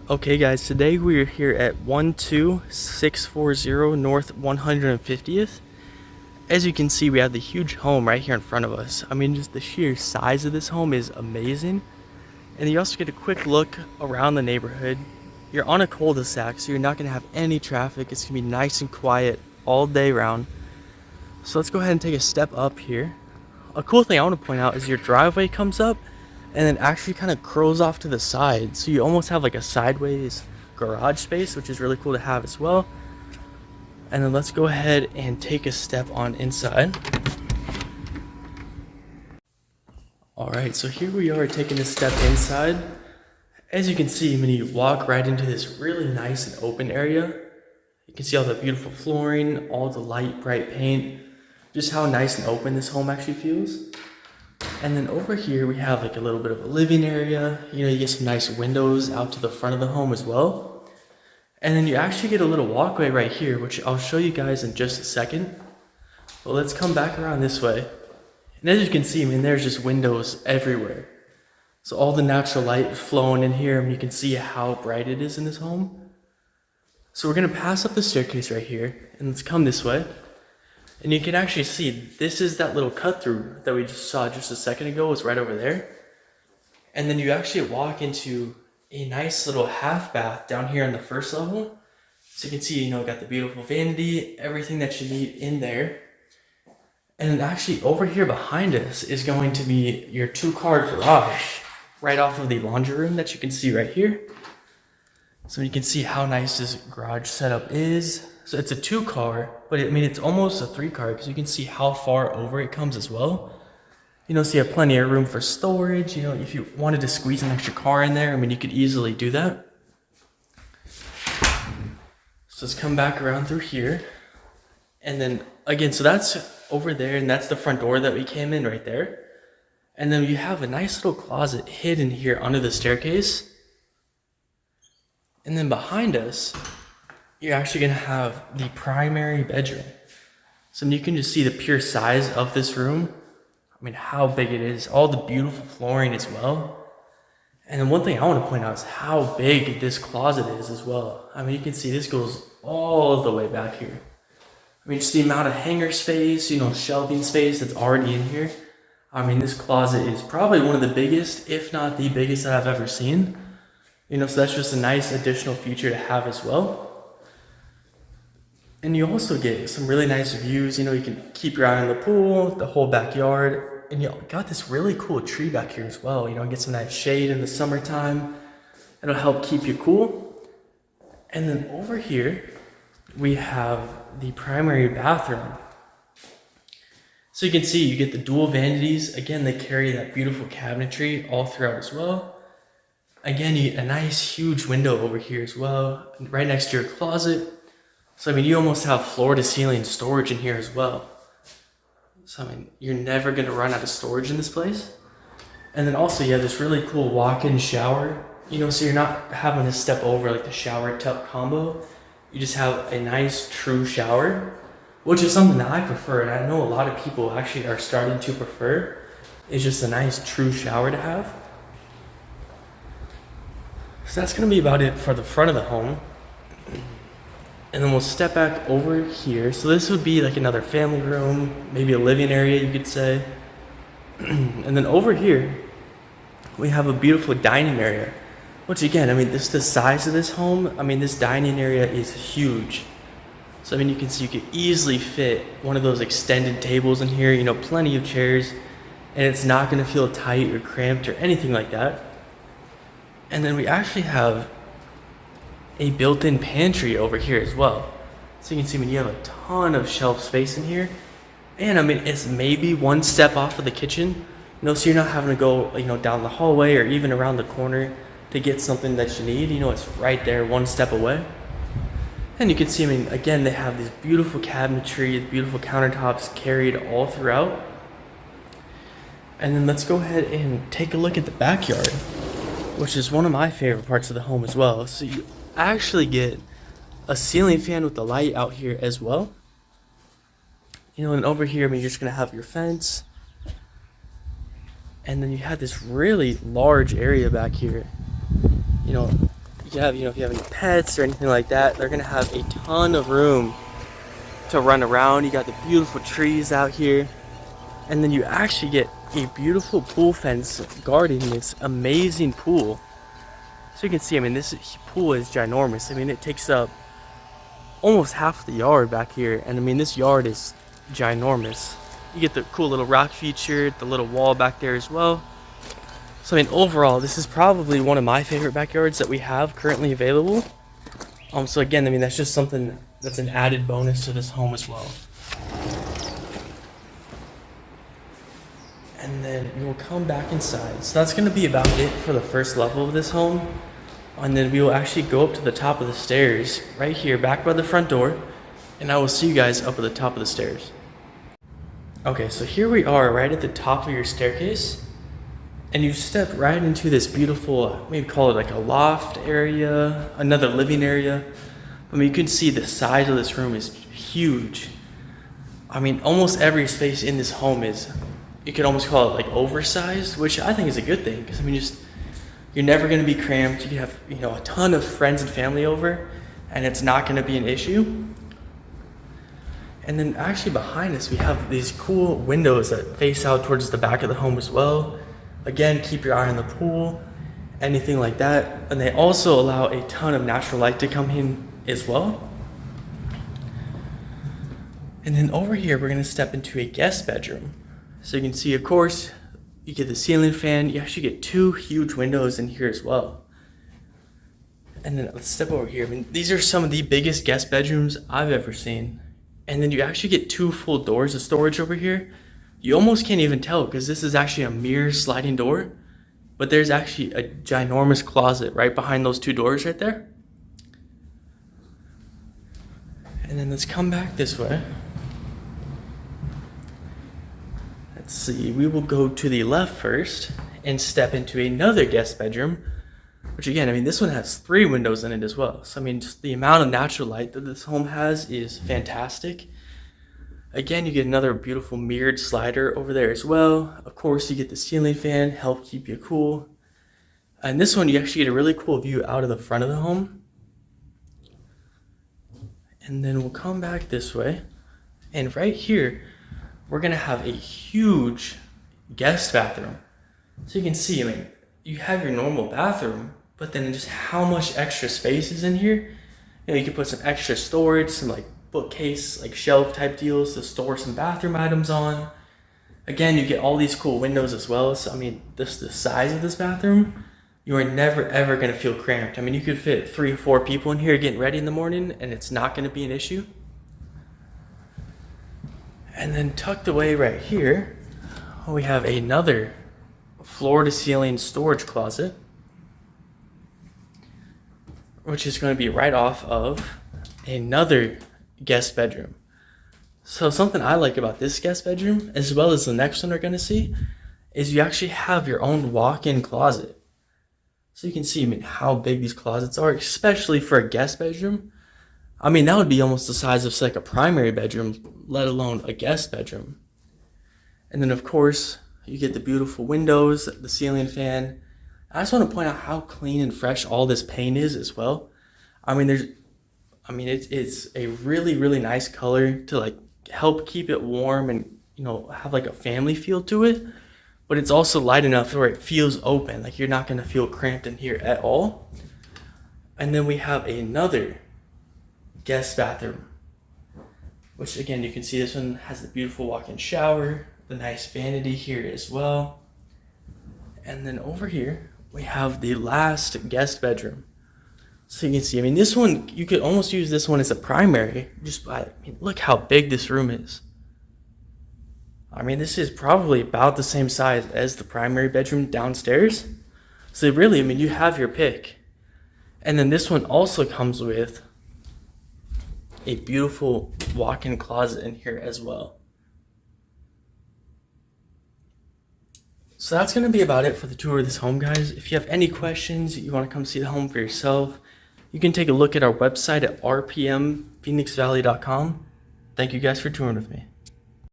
Okay guys, today we're here at 12640 North 150th. As you can see, we have the huge home right here in front of us. I mean, just the sheer size of this home is amazing. And you also get a quick look around the neighborhood. You're on a cul-de-sac, so you're not going to have any traffic. It's going to be nice and quiet all day round. So let's go ahead and take a step up here. A cool thing I want to point out is your driveway comes up and then actually kind of curls off to the side, so you almost have like a sideways garage space, which is really cool to have as well. And then let's go ahead and take a step on inside. All right, so here we are taking a step inside. As you can see, when you walk right into this really nice and open area, you can see all the beautiful flooring, all the light bright paint, just how nice and open this home actually feels. And then over here we have like a little bit of a living area. You get some nice windows out to the front of the home as well. And then you actually get a little walkway right here, which I'll show you guys in just a second. But let's come back around this way. And as you can see, there's just windows everywhere. So all the natural light is flowing in here, and you can see how bright it is in this home. So we're gonna pass up the staircase right here, and let's come this way. And you can actually see, this is that little cut through that we just saw just a second ago, was right over there. And then you actually walk into a nice little half bath down here on the first level. So you can see, got the beautiful vanity, everything that you need in there. And then actually over here behind us is going to be your 2-car garage right off of the laundry room that you can see right here. So you can see how nice this garage setup is. So it's a 2-car, but it's almost a 3-car because you can see how far over it comes as well. So you have plenty of room for storage. If you wanted to squeeze an extra car in there, you could easily do that. So let's come back around through here. And then again, so that's over there, and that's the front door that we came in right there. And then you have a nice little closet hidden here under the staircase. And then behind us, you're actually gonna have the primary bedroom. So you can just see the pure size of this room. How big it is, all the beautiful flooring as well. And then one thing I want to point out is how big this closet is as well. You can see this goes all the way back here. Just the amount of hanger space, shelving space that's already in here. This closet is probably one of the biggest, if not the biggest that I've ever seen. So that's just a nice additional feature to have as well. And you also get some really nice views. You can keep your eye on the pool, the whole backyard. And you got this really cool tree back here as well. Get some nice shade in the summertime. It'll help keep you cool. And then over here, we have the primary bathroom. So you can see you get the dual vanities. Again, they carry that beautiful cabinetry all throughout as well. Again, you get a nice huge window over here as well, right next to your closet. So you almost have floor to ceiling storage in here as well. So you're never gonna run out of storage in this place. And then also you have this really cool walk-in shower. So you're not having to step over like the shower tub combo. You just have a nice true shower, which is something that I prefer, and I know a lot of people actually are starting to prefer. It's just a nice true shower to have. So that's gonna be about it for the front of the home. And then we'll step back over here. So this would be like another family room, maybe a living area, you could say. And then over here, we have a beautiful dining area, which again, this the size of this home. This dining area is huge. So you can see you could easily fit one of those extended tables in here, plenty of chairs, and it's not gonna feel tight or cramped or anything like that. And then we actually have a built-in pantry over here as well. So you can see you have a ton of shelf space in here. And it's maybe one step off of the kitchen. So you're not having to go down the hallway or even around the corner to get something that you need. It's right there, one step away. And you can see, again, they have these beautiful cabinetry, beautiful countertops carried all throughout. And then let's go ahead and take a look at the backyard, which is one of my favorite parts of the home as well. So you actually get a ceiling fan with the light out here as well. And over here, you're just gonna have your fence. And then you have this really large area back here. You you have, if you have any pets or anything like that, they're gonna have a ton of room to run around. You got the beautiful trees out here, and then you actually get a beautiful pool fence guarding this amazing pool. So you can see, I mean, this pool is ginormous. I mean, it takes up almost half the yard back here, and I mean, this yard is ginormous. You get the cool little rock feature, the little wall back there as well. So I mean, overall, this is probably one of my favorite backyards that we have currently available. So again, I mean, that's just something that's an added bonus to this home as well. And then we will come back inside. So that's going to be about it for the first level of this home. And then we will actually go up to the top of the stairs right here, back by the front door. And I will see you guys up at the top of the stairs. Okay, so here we are right at the top of your staircase. And you step right into this beautiful, maybe call it like a loft area, another living area. I mean, you can see the size of this room is huge. I mean, almost every space in this home is, you could almost call it like oversized, which I think is a good thing. Because I mean, you're never going to be cramped. You can have, a ton of friends and family over, and it's not going to be an issue. And then actually behind us, we have these cool windows that face out towards the back of the home as well. Again, keep your eye on the pool, anything like that. And they also allow a ton of natural light to come in as well. And then over here, we're gonna step into a guest bedroom. So you can see, of course, you get the ceiling fan. You actually get 2 huge windows in here as well. And then let's step over here. I mean, these are some of the biggest guest bedrooms I've ever seen. And then you actually get 2 full doors of storage over here. You almost can't even tell because this is actually a mirror sliding door, but there's actually a ginormous closet right behind those 2 doors right there. And then let's come back this way. Let's see, we will go to the left first and step into another guest bedroom, which again, I mean, this one has 3 windows in it as well. So I mean, just the amount of natural light that this home has is fantastic. Again, you get another beautiful mirrored slider over there as well. Of course, you get the ceiling fan, help keep you cool. And this one, you actually get a really cool view out of the front of the home. And then we'll come back this way. And right here, we're gonna have a huge guest bathroom. So you can see, I mean, you have your normal bathroom, but then just how much extra space is in here. You can put some extra storage, some like bookcase, like shelf type deals to store some bathroom items on. Again, you get all these cool windows as well. So I mean, just the size of this bathroom, you are never ever gonna feel cramped. I mean, you could fit 3 or 4 people in here getting ready in the morning and it's not gonna be an issue. And then tucked away right here, we have another floor to ceiling storage closet, which is going to be right off of another guest bedroom. So something I like about this guest bedroom, as well as the next one we're going to see, is you actually have your own walk-in closet. So you can see, I mean, how big these closets are, especially for a guest bedroom. I mean, that would be almost the size of like a primary bedroom, let alone a guest bedroom. And then of course, you get the beautiful windows, the ceiling fan. I just want to point out how clean and fresh all this paint is as well. I mean, it's a really, really nice color to like help keep it warm and, have like a family feel to it. But it's also light enough where it feels open. Like you're not going to feel cramped in here at all. And then we have another guest bathroom, which again, you can see this one has the beautiful walk-in shower, the nice vanity here as well. And then over here, we have the last guest bedroom. So you can see, I mean, this one, you could almost use this one as a primary, look how big this room is. I mean, this is probably about the same size as the primary bedroom downstairs. So really, I mean, you have your pick. And then this one also comes with a beautiful walk-in closet in here as well. So that's going to be about it for the tour of this home, guys. If you have any questions, you want to come see the home for yourself, you can take a look at our website at rpmphoenixvalley.com. Thank you guys for touring with me.